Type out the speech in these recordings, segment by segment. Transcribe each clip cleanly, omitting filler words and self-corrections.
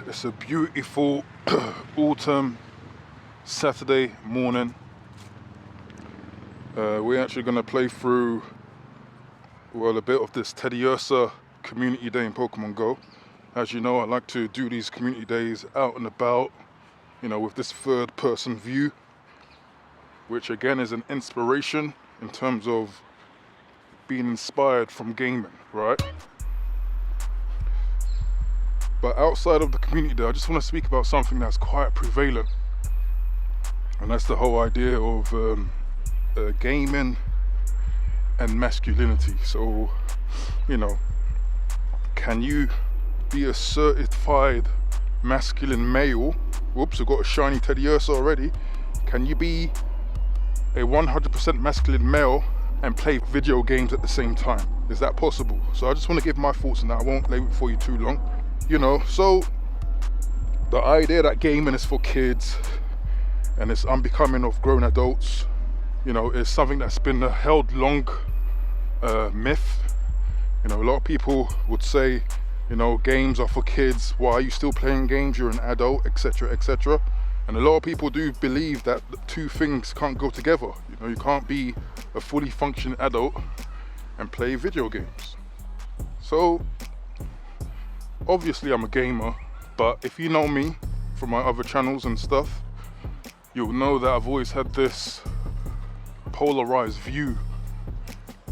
It's a beautiful autumn Saturday morning. We're actually going to play through, well, a bit of this Teddy Ursa community day in Pokemon Go. As you know, I like to do these community days out and about, you know, with this third person view, which again is an inspiration in terms of being inspired from gaming, right? But outside of the community day, I just want to speak about something that's quite prevalent, and that's the whole idea of gaming and masculinity. So, you know, can you be a certified masculine male? Whoops, I've got a shiny Teddy Ursa already. Can you be a 100% masculine male and play video games at the same time? Is that possible? So I just want to give my thoughts on that. I won't lay it for you too long. You know, so the idea that gaming is for kids and it's unbecoming of grown adults, you know, is something that's been a held long myth. You know, a lot of people would say, you know, games are for kids. Why are you still playing games? You're an adult, etc., etc. And a lot of people do believe that the two things can't go together. You know, you can't be a fully functioning adult and play video games. So obviously I'm a gamer, but if you know me from my other channels and stuff, you'll know that I've always had this polarized view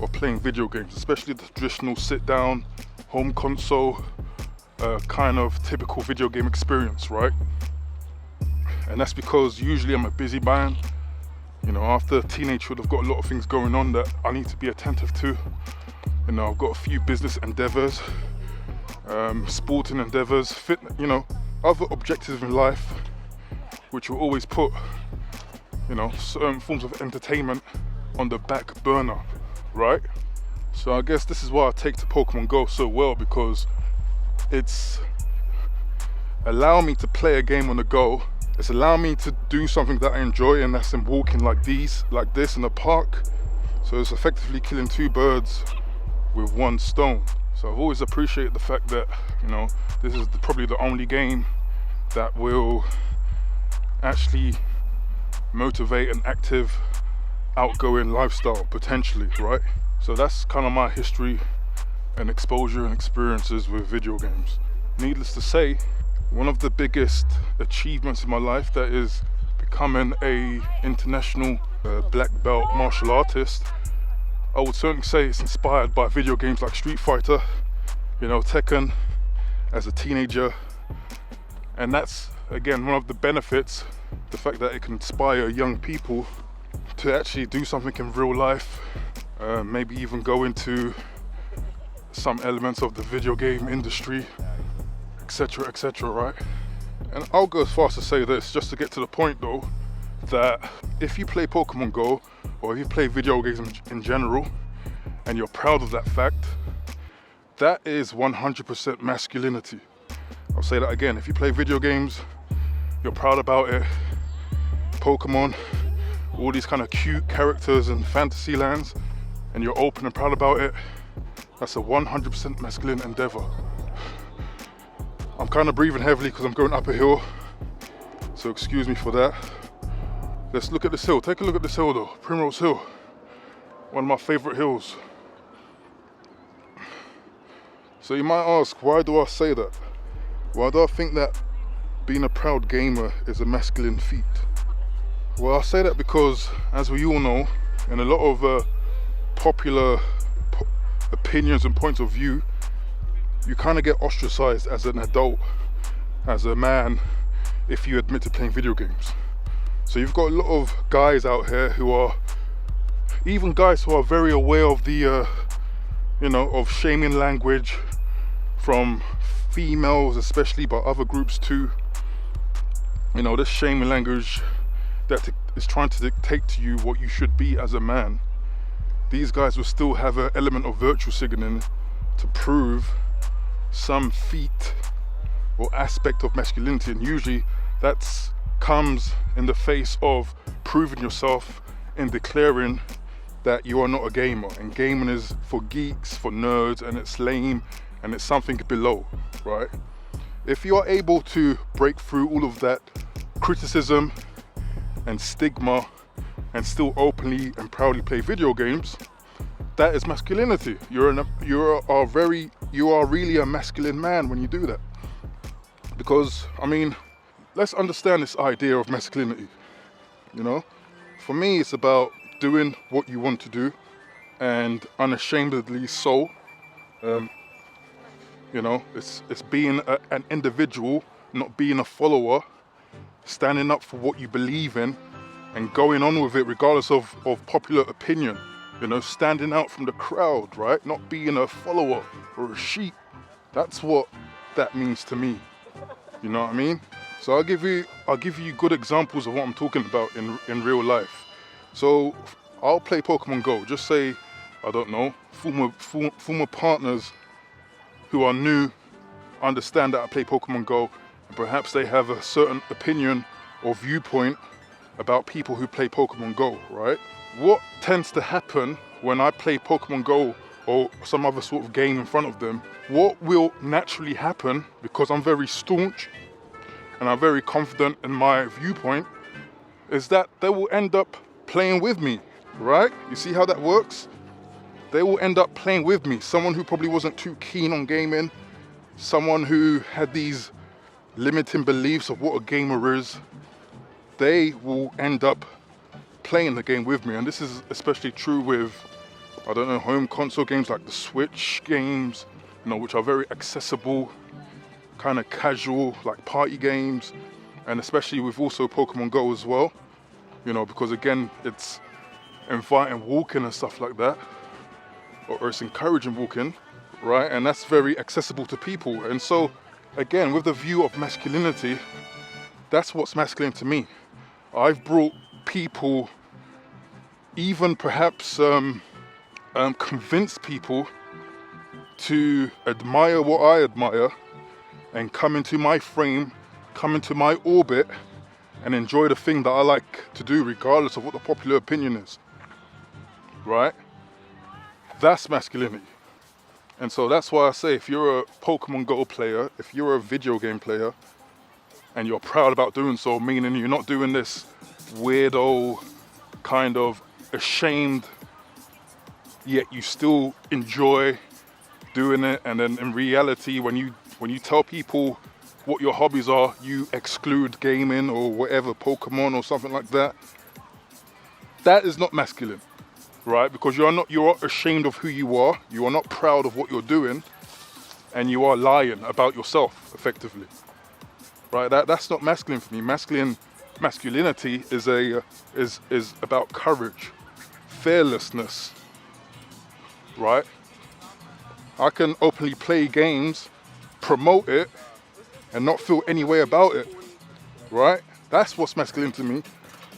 of playing video games, especially the traditional sit down home console kind of typical video game experience, right? And that's because usually I'm a busy man. You know, after teenagehood, I've got a lot of things going on that I need to be attentive to. You know, I've got a few business endeavors, sporting endeavors, fitness, you know, other objectives in life, which will always put, you know, certain forms of entertainment on the back burner, right? So I guess this is why I take to Pokemon Go so well, because it's allowing me to play a game on the go. It's allowing me to do something that I enjoy, and that's in walking like this in the park. So it's effectively killing two birds with one stone. So I've always appreciated the fact that, you know, this is probably the only game that will actually motivate an active, outgoing lifestyle, potentially, right? So that's kind of my history and exposure and experiences with video games. Needless to say, one of the biggest achievements in my life, that is becoming a international black belt martial artist. I would certainly say it's inspired by video games like Street Fighter, you know, Tekken as a teenager. And that's, again, one of the benefits, the fact that it can inspire young people to actually do something in real life, maybe even go into some elements of the video game industry, etc., etc., right? And I'll go as far as to say this, just to get to the point though, that if you play Pokemon Go, or if you play video games in general, and you're proud of that fact, that is 100% masculinity. I'll say that again. If you play video games, you're proud about it, Pokemon, all these kind of cute characters in fantasy lands, and you're open and proud about it, that's a 100% masculine endeavor. I'm kind of breathing heavily because I'm going up a hill, so excuse me for that. Let's look at this hill. Take a look at this hill though, Primrose Hill. One of my favorite hills. So you might ask, why do I say that? Why do I think that being a proud gamer is a masculine feat? Well, I say that because, as we all know, in a lot of popular opinions and points of view, you kind of get ostracized as an adult, as a man, if you admit to playing video games. So you've got a lot of guys out here who are, even guys who are very aware of the, you know, of shaming language from females especially, but other groups too. You know, this shaming language that is trying to dictate to you what you should be as a man. These guys will still have an element of virtue signaling to prove some feat or aspect of masculinity, and usually that's comes in the face of proving yourself and declaring that you are not a gamer, and gaming is for geeks, for nerds, and it's lame and it's something below, right? if you are able to break through all of that criticism and stigma and still openly and proudly play video games, that is masculinity. You are really a masculine man when you do that. Because, I mean, let's understand this idea of masculinity. You know, for me, it's about doing what you want to do, and unashamedly so. You know, it's being an individual, not being a follower, standing up for what you believe in and going on with it regardless of popular opinion. You know, standing out from the crowd, right? Not being a follower or a sheep. That's what that means to me. You know what I mean? So I'll give you good examples of what I'm talking about in real life. So I'll play Pokemon Go. Just say, I don't know, former partners who are new understand that I play Pokemon Go, and perhaps they have a certain opinion or viewpoint about people who play Pokemon Go, right? What tends to happen when I play Pokemon Go or some other sort of game in front of them, what will naturally happen, because I'm very staunch and I'm very confident in my viewpoint, is that they will end up playing with me, right? You see how that works? They will end up playing with me. Someone who probably wasn't too keen on gaming, someone who had these limiting beliefs of what a gamer is, they will end up playing the game with me. And this is especially true with, I don't know, home console games like the Switch games, you know, which are very accessible, kind of casual, like party games, and especially with also Pokemon Go as well, you know, because again, it's inviting walking and stuff like that, or it's encouraging walking, right? And that's very accessible to people. And so, again, with the view of masculinity, that's what's masculine to me. I've brought people, even perhaps convince people to admire what I admire and come into my frame, come into my orbit, and enjoy the thing that I like to do regardless of what the popular opinion is, right? That's masculinity. And so that's why I say, if you're a Pokemon Go player, if you're a video game player, and you're proud about doing so, meaning you're not doing this weirdo, kind of ashamed, yet you still enjoy doing it, and then in reality, when you tell people what your hobbies are, you exclude gaming or whatever, Pokemon or something like that, that is not masculine. Right? Because you're ashamed of who you are not proud of what you're doing, and you are lying about yourself, effectively. Right? That's not masculine for me. Masculinity is about courage, fearlessness. Right? I can openly play games, promote it, and not feel any way about it. Right? That's what's masculine to me.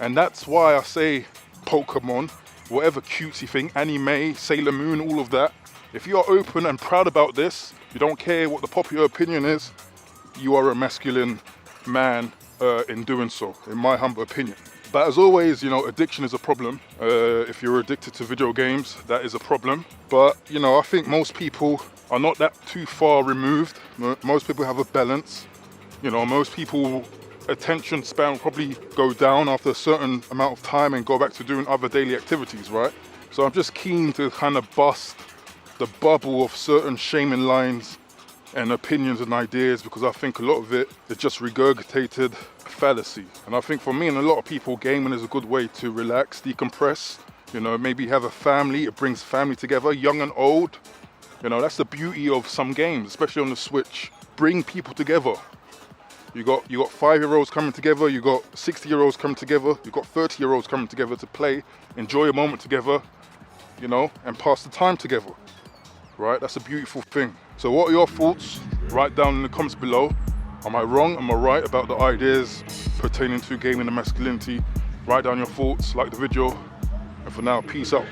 And that's why I say Pokemon, whatever cutesy thing, anime, Sailor Moon, all of that. If you are open and proud about this, you don't care what the popular opinion is, you are a masculine man in doing so, in my humble opinion. But as always, you know, addiction is a problem. If you're addicted to video games, that is a problem. But, you know, I think most people are not that too far removed. Most people have a balance. You know, most people attention span will probably go down after a certain amount of time and go back to doing other daily activities, right? So I'm just keen to kind of bust the bubble of certain shaming lines and opinions and ideas, because I think a lot of it is just regurgitated fallacy. And I think for me and a lot of people, gaming is a good way to relax, decompress, you know, maybe have a family. It brings family together, young and old. You know, that's the beauty of some games, especially on the Switch. Bring people together. You got 5-year-olds coming together, you got 60-year-olds coming together, you got 30-year-olds coming together to play, enjoy a moment together, you know, and pass the time together, right? That's a beautiful thing. So what are your thoughts? Write down in the comments below. Am I wrong? Am I right about the ideas pertaining to gaming and masculinity? Write down your thoughts, like the video, and for now, peace out.